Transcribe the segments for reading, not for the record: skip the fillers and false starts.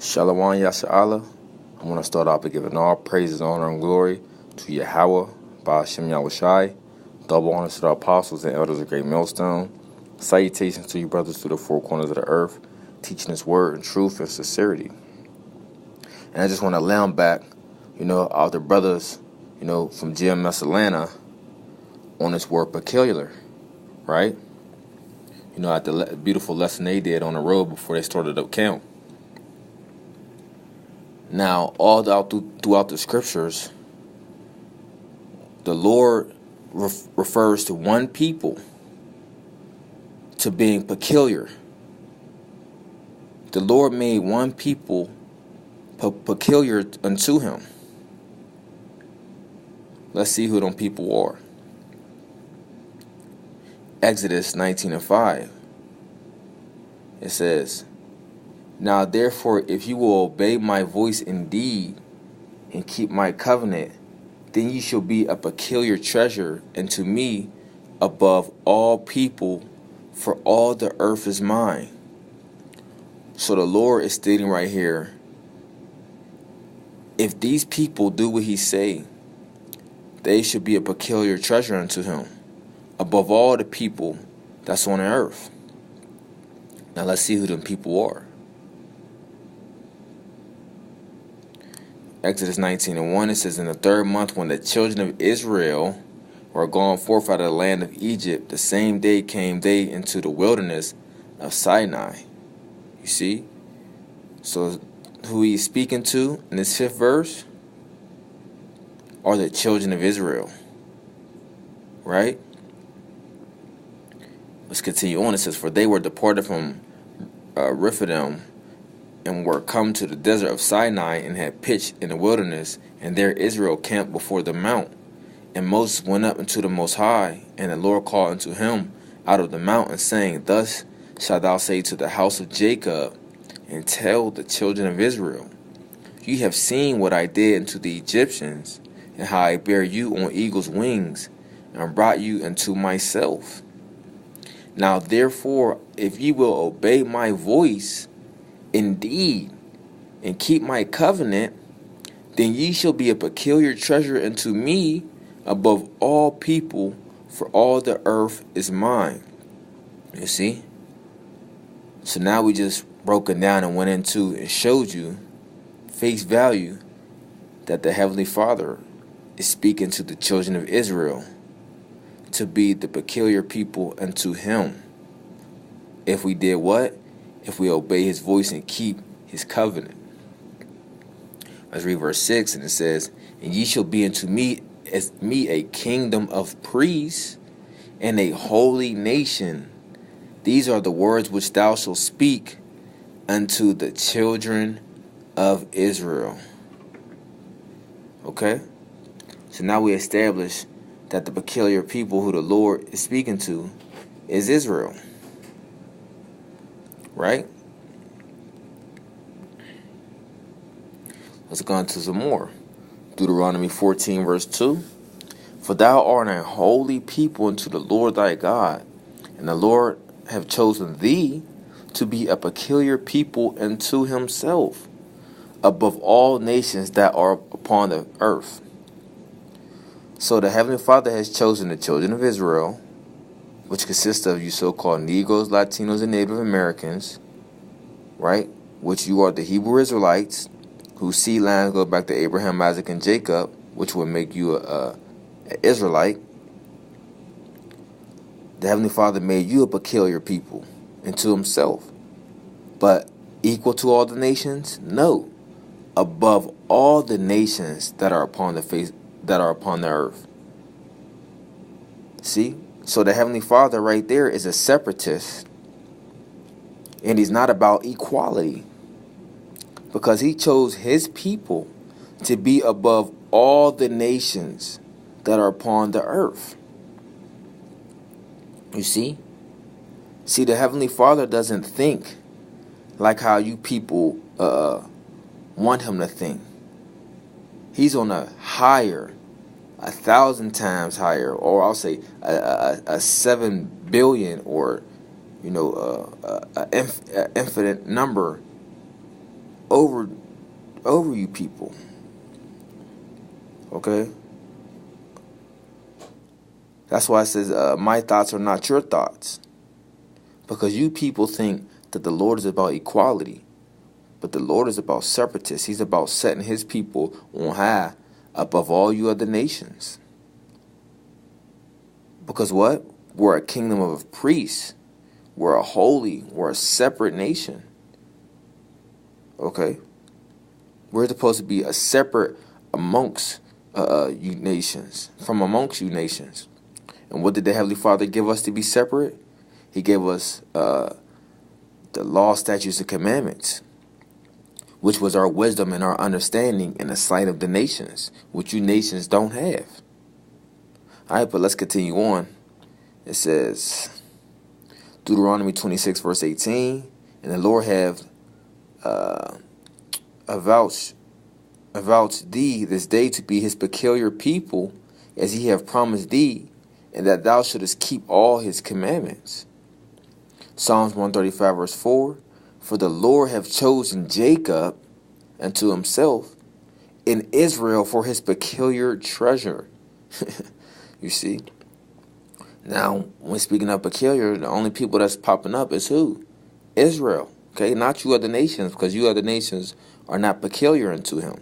Shalom Yasha'Allah. I want to start off by giving all praises, honor, and glory to Yahweh, Ba'ashem Yahushai. Double honors to the apostles and elders of Great Millstone. Salutations to you brothers through the four corners of the earth, teaching this word in truth and sincerity. And I just want to lay on back, all the brothers, from GMS Atlanta on this word peculiar, right? At the beautiful lesson they did on the road before they started up camp. Now, all throughout the scriptures, the Lord refers to one people to being peculiar. The Lord made one people peculiar unto him. Let's see who them people are. Exodus 19:5. It says, "Now therefore, if you will obey my voice indeed, and keep my covenant, then ye shall be a peculiar treasure unto me above all people, for all the earth is mine." So the Lord is stating right here, if these people do what he say, they should be a peculiar treasure unto him, above all the people that's on the earth. Now let's see who them people are. Exodus 19:1, it says, "In the third month, when the children of Israel were gone forth out of the land of Egypt, the same day came they into the wilderness of Sinai." You see? So who he's speaking to in this fifth verse are the children of Israel. Right? Let's continue on. It says, "For they were departed from Rephidim, and were come to the desert of Sinai, and had pitched in the wilderness, and there Israel camped before the mount. And Moses went up unto the Most High, and the Lord called unto him out of the mountain, saying, Thus shalt thou say to the house of Jacob, and tell the children of Israel, Ye have seen what I did unto the Egyptians, and how I bare you on eagle's wings, and brought you unto myself. Now therefore, if ye will obey my voice indeed, and keep my covenant, then ye shall be a peculiar treasure unto me above all people, for all the earth is mine." You see? So now we just broken down and went into and showed you face value that the Heavenly Father is speaking to the children of Israel to be the peculiar people unto him. If we did what? If we obey his voice and keep his covenant. Let's read verse 6, and it says, "And ye shall be unto me as me a kingdom of priests, and a holy nation. These are the words which thou shalt speak unto the children of Israel." Okay? So now we establish that the peculiar people who the Lord is speaking to is Israel. Right? Let's go into some more. Deuteronomy 14 verse 2. "For thou art a holy people unto the Lord thy God, and the Lord have chosen thee to be a peculiar people unto himself, above all nations that are upon the earth." So the Heavenly Father has chosen the children of Israel, which consists of you so-called Negroes, Latinos, and Native Americans, right? Which you are the Hebrew Israelites, whose seed lines go back to Abraham, Isaac, and Jacob, which would make you an Israelite. The Heavenly Father made you a peculiar people unto himself. But equal to all the nations? No. Above all the nations that are upon the earth. See? So the Heavenly Father right there is a separatist. And he's not about equality. Because he chose his people to be above all the nations that are upon the earth. You see? See, the Heavenly Father doesn't think like how you people want him to think. He's on a higher, 1,000 times higher, or I'll say a 7 billion, or an infinite number over you people. Okay? That's why it says, my thoughts are not your thoughts. Because you people think that the Lord is about equality. But the Lord is about separatists. He's about setting his people on high above all you other nations. Because what? We're a kingdom of priests. We're we're a separate nation. Okay? We're supposed to be a separate amongst you nations. From amongst you nations. And what did the Heavenly Father give us to be separate? He gave us the law, statutes, and commandments, which was our wisdom and our understanding in the sight of the nations, which you nations don't have. All right, but let's continue on. It says, Deuteronomy 26, verse 18, and the Lord have avouched thee this day to be his peculiar people, as he have promised thee, and that thou shouldest keep all his commandments. Psalms 135, verse 4, for the Lord have chosen Jacob unto himself, and Israel for his peculiar treasure. You see? Now, when speaking of peculiar, the only people that's popping up is who? Israel. Okay, not you other nations, because you other nations are not peculiar unto him.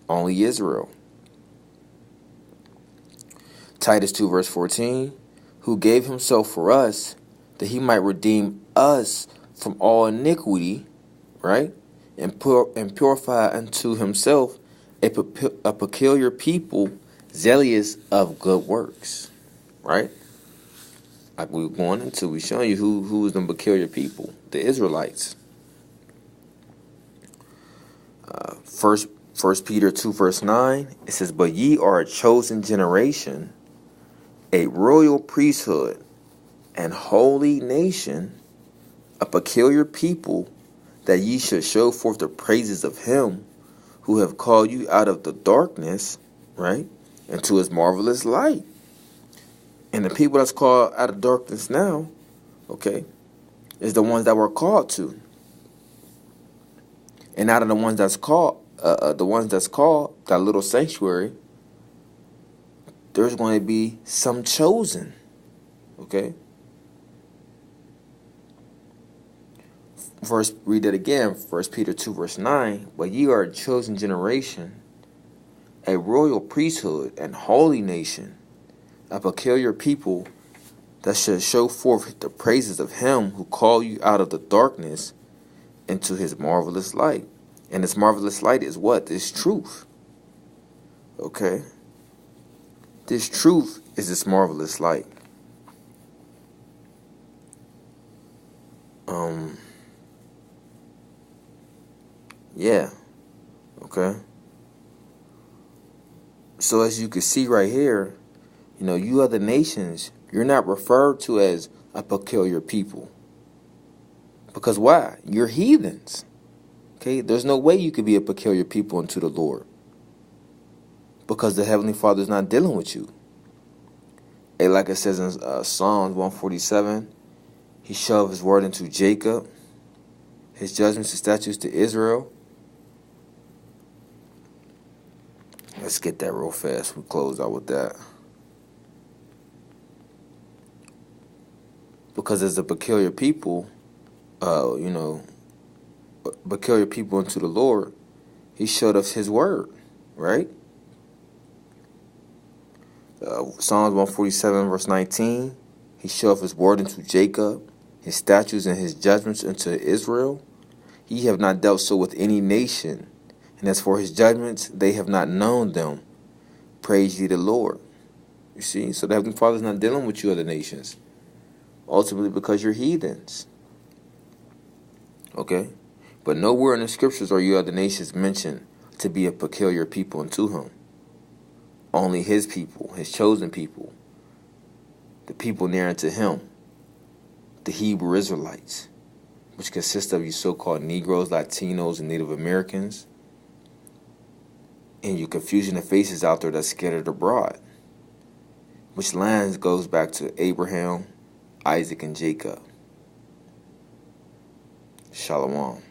Only Israel. Titus 2, verse 14, who gave himself for us, that he might redeem us from all iniquity, right? And purify unto himself a peculiar people, zealous of good works, right? Like we were going into, we showing you who is the peculiar people, the Israelites. First Peter 2, verse 9, it says, but ye are a chosen generation, a royal priesthood, and holy nation, a peculiar people, that ye should show forth the praises of him who have called you out of the darkness, right, into his marvelous light. And the people that's called out of darkness now, okay, is the ones that were called to. And out of the ones that's called, that little sanctuary, there's going to be some chosen, okay? Read that again, 1 Peter 2, verse 9. But ye are a chosen generation, a royal priesthood, and holy nation, a peculiar people, that should show forth the praises of him who called you out of the darkness into his marvelous light. And this marvelous light is what? This truth. Okay? This truth is this marvelous light. Yeah. Okay. So as you can see right here, you other nations, you're not referred to as a peculiar people. Because why? You're heathens. Okay? There's no way you could be a peculiar people unto the Lord. Because the Heavenly Father is not dealing with you. And like it says in Psalms 147, he shoved his word into Jacob, his judgments and statutes to Israel. Let's get that real fast. We close out with that. Because as a peculiar people, peculiar people unto the Lord, he showed us his word, right? Psalms 147, verse 19, he showed his word unto Jacob, his statutes and his judgments unto Israel. Ye have not dealt so with any nation, and as for his judgments, they have not known them. Praise ye the Lord. You see, so the Heavenly Father is not dealing with you other nations, ultimately because you're heathens. Okay? But nowhere in the scriptures are you other nations mentioned to be a peculiar people unto him. Only his people, his chosen people, the people near unto him, the Hebrew Israelites, which consist of you so-called Negroes, Latinos, and Native Americans, and you confusion of faces out there that's scattered abroad, which lands goes back to Abraham, Isaac, and Jacob. Shalom.